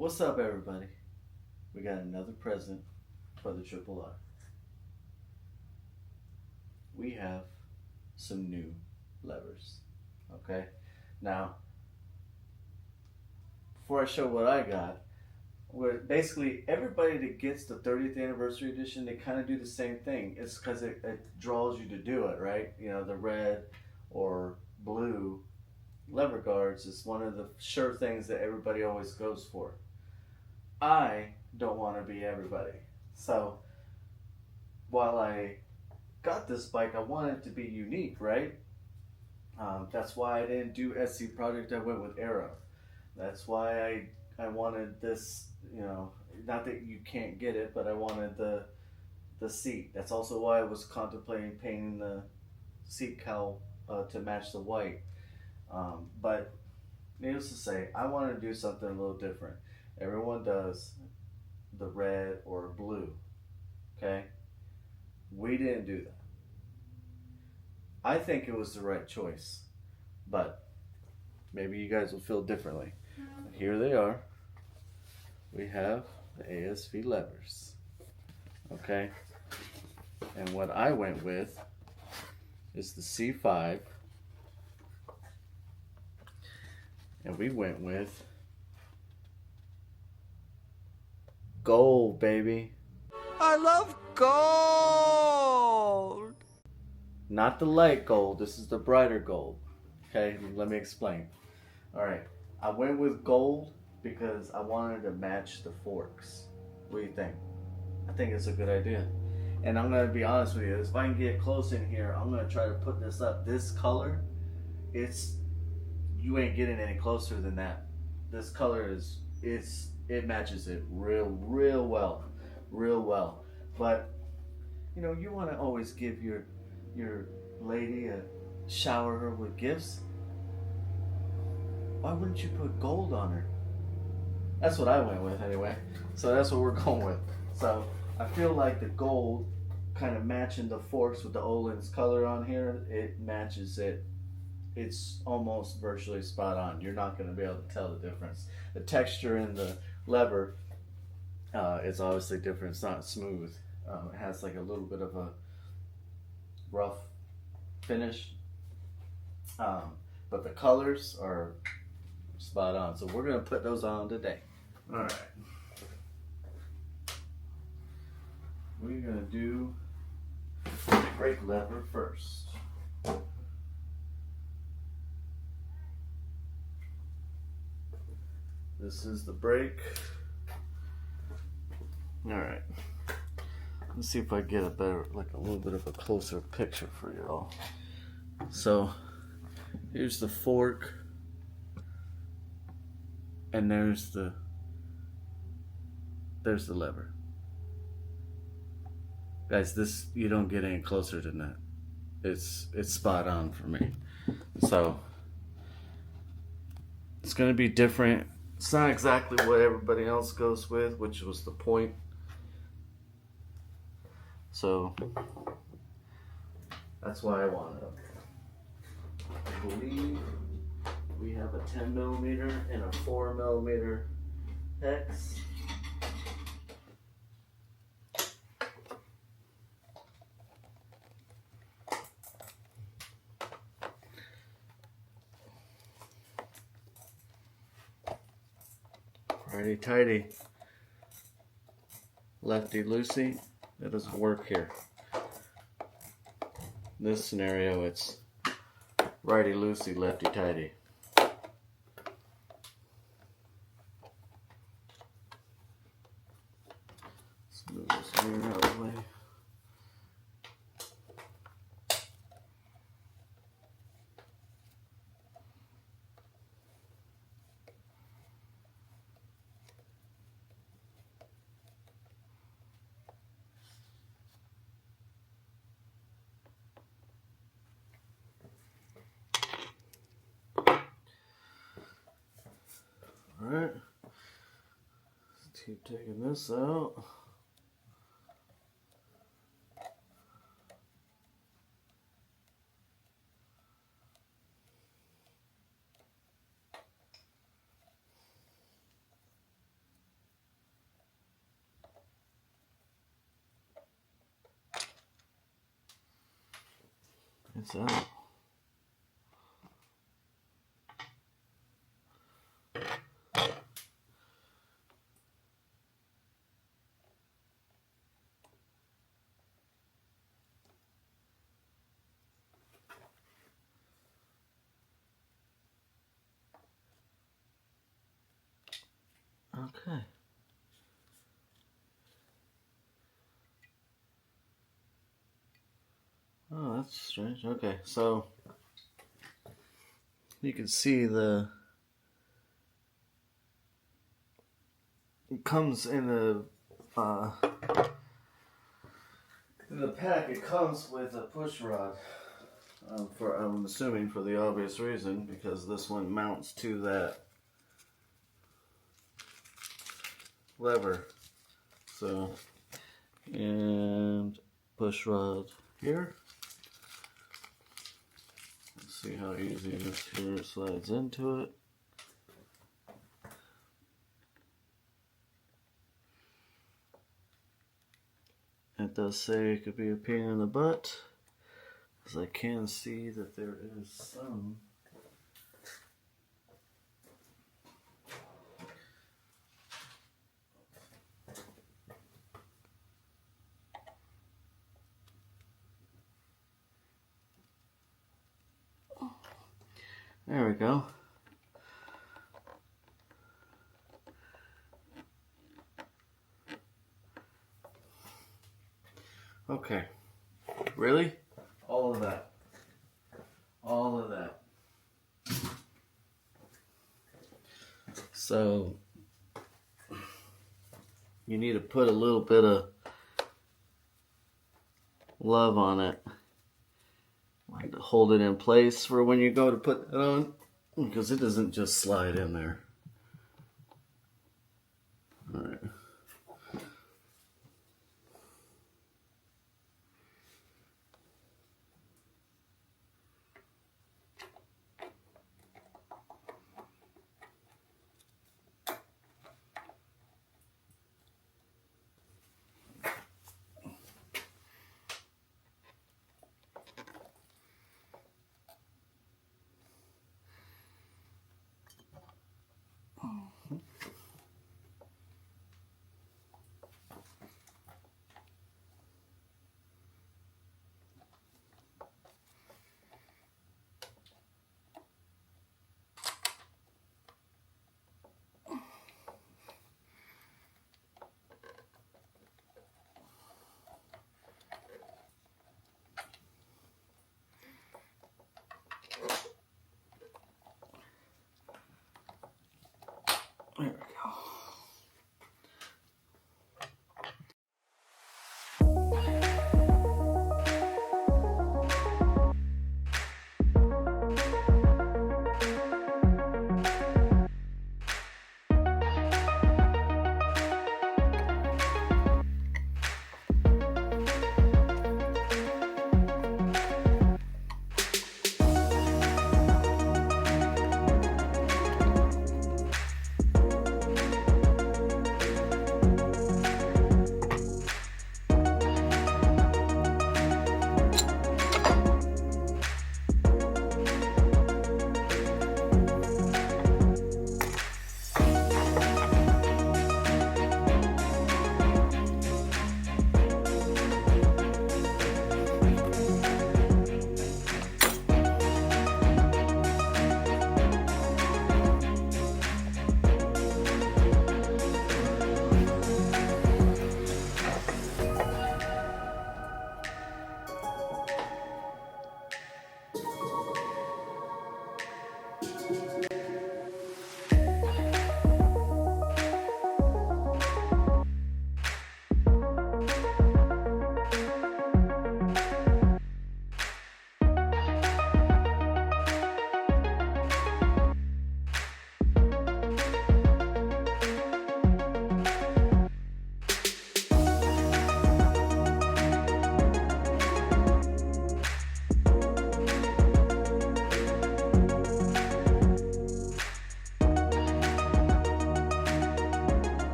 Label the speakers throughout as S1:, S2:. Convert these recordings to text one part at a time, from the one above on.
S1: What's up, everybody? We got another present for the Triple R. We have some new levers. Okay? Now, before I show what I got, basically everybody that gets the 30th anniversary edition, they kind of do the same thing. It's because it draws you to do it, right? You know, the red or blue lever guards is one of the sure things that everybody always goes for. I don't want to be everybody. So while I got this bike, I wanted it to be unique, right? That's why I didn't do SC Project. I went with Arrow. That's why I wanted this, you know, not that you can't get it, but I wanted the seat. That's also why I was contemplating painting the seat cowl to match the white. But needless to say, I wanted to do something a little different. Everyone does the red or blue, okay? We didn't do that. I think it was the right choice, but maybe you guys will feel differently. Here they are. We have the ASV Levers, okay? And what I went with is the C5, and we went with gold, baby.
S2: I love gold.
S1: Not the light gold, this is the brighter gold. Okay, let me explain. Alright, I went with gold because I wanted to match the forks. What do you think? I think it's a good idea. And I'm going to be honest with you, if I can get close in here, I'm going to try to put this up. This color, you ain't getting any closer than that. This color it matches it real well. But you know, you want to always give your lady shower her with gifts. Why wouldn't you put gold on her? That's what I went with anyway. So that's what we're going with. So I feel like the gold kind of matching the forks with the Olin's color on here, it matches it. It's almost virtually spot on. You're not going to be able to tell the difference. The texture in the lever is obviously different. It's not smooth. It has like a little bit of a rough finish, but the colors are spot on. So we're going to put those on today. All right. We're going to do the brake lever first. This is the brake. All right. Let's see if I get a better, like a little bit of a closer picture for you all. So here's the fork, and there's the lever. Guys, this, you don't get any closer than that. It's spot on for me. So it's gonna be different. It's not exactly what everybody else goes with, which was the point. So that's why I wanted them. I believe we have a 10 millimeter and a 4 millimeter hex. Righty tighty, lefty loosey. That doesn't work here. In this scenario, it's righty loosey, lefty tighty. Let's move this mirror out of the way. Alright, let's keep taking this out. It's out. Okay. Oh, that's strange. Okay, so you can see it comes in the pack. It comes with a push rod. I'm assuming for the obvious reason, because this one mounts to that lever. So, and push rod here. Let's see how easy this here slides into it. It does say it could be a pain in the butt, because I can see that there is some there we go. Okay. Really? All of that. All of that. So you need to put a little bit of love on it, like to hold it in place for when you go to put it on, because it doesn't just slide in there. All right. There we go.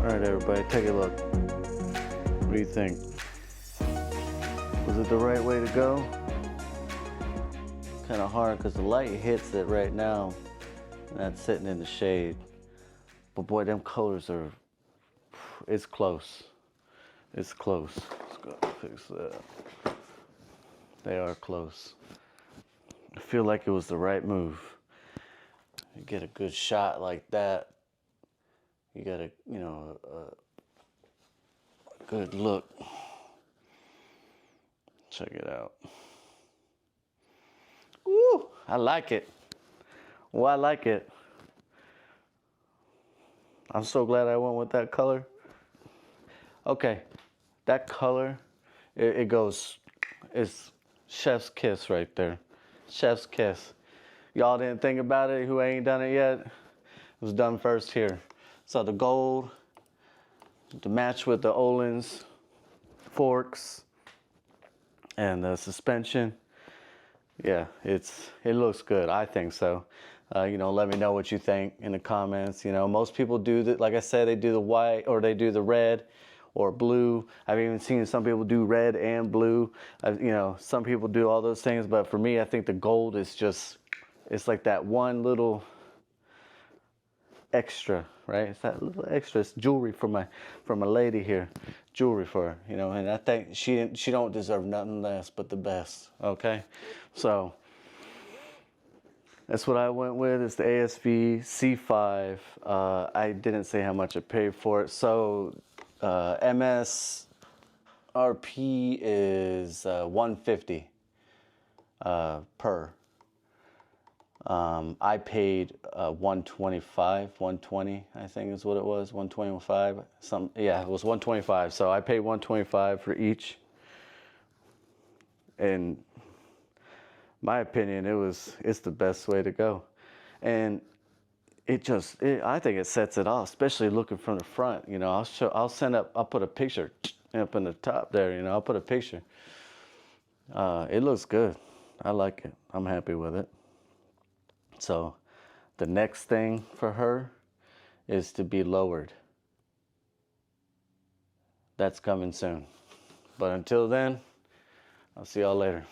S1: All right, everybody, take a look. What do you think? it the right way to go? Kind of hard because the light hits it right now, and that's sitting in the shade. But boy, them colors are, it's close. It's close. Let's go fix that. They are close. I feel like it was the right move. You get a good shot like that, you got a, you know, a good look. Check it out. Woo! I like it. Well, I like it. I'm so glad I went with that color. Okay, that color, it goes, it's chef's kiss right there. Chef's kiss. Y'all didn't think about it, who ain't done it yet? It was done first here. So the gold, to match with the Öhlins forks and the suspension. Yeah, it looks good. I think so. You know, let me know what you think in the comments. You know, most people do that. Like I said, they do the white or they do the red or blue. I've even seen some people do red and blue. You know, some people do all those things. But for me, I think the gold is just, it's like that one little extra, right? It's that little extra. It's jewelry for my lady here. Jewelry for her, you know, and I think she don't deserve nothing less but the best. Okay, so that's what I went with. It's the ASV C5. I didn't say how much I paid for it. So MSRP is $150 per. I paid $125, $120, I think is what it was, $125. Yeah, it was $125. So I paid $125 for each. And my opinion, it's the best way to go. And I think it sets it off, especially looking from the front. You know, I'll put a picture up in the top there. You know, I'll put a picture. It looks good. I like it. I'm happy with it. So the next thing for her is to be lowered. That's coming soon. But until then, I'll see y'all later.